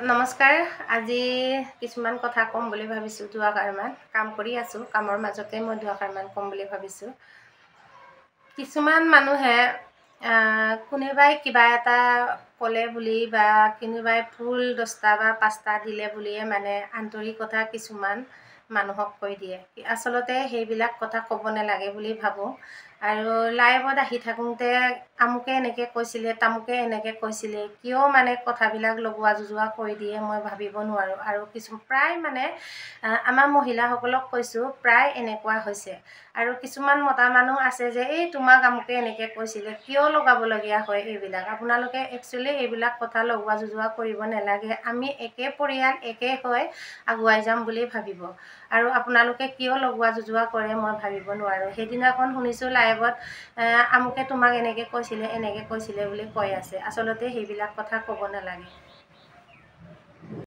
নমস্কাৰ। আজি কিছুমান কথা ক'ম বুলি ভাবিছোঁ। দুআষাৰমান কাম কৰি আছোঁ, কামৰ মাজতে মই দুআষাৰমান ক'ম বুলি ভাবিছোঁ। কিছুমান মানুহে কোনোবাই কিবা এটা ক'লে বুলি বা কোনোবাই ফুল 10টা বা 5টা দিলে বুলিয়ে মানে আন্তৰিকতা কিছুমান মানুহক কৈ দিয়ে। আচলতে সেইবিলাক কথা ক'ব নালাগে বুলি ভাবোঁ। আৰু লাইভত আহি থাকোঁতে আমুকে এনেকৈ কৈছিলে, তামুকে এনেকৈ কৈছিলে, কিয় মানে কথাবিলাক লগোৱা যুজোৱা কৰি দিয়ে মই ভাবিব নোৱাৰোঁ। আৰু প্ৰায় মানে আমাৰ মহিলাসকলক কৈছোঁ, প্ৰায় এনেকুৱা হৈছে। আৰু কিছুমান মতা মানুহ আছে যে এই তোমাক আমুকে এনেকৈ কৈছিলে, কিয় লগাবলগীয়া হয় এইবিলাক। আপোনালোকে একচুৱেলি এইবিলাক কথা লগোৱা যুজোৱা কৰিব নালাগে। আমি একে পৰিয়াল, একে হৈ আগুৱাই যাম বুলি ভাবিব। আৰু আপোনালোকে কিয় লগোৱা যুজোৱা কৰে মই ভাবিব নোৱাৰোঁ। সেইদিনাখন শুনিছোঁ লাইভত আমুকে তোমাক এনেকৈ কৈছিলে, এনেকৈ কৈছিলে বুলি কৈ আছে। আচলতে সেইবিলাক কথা ক'ব নালাগে।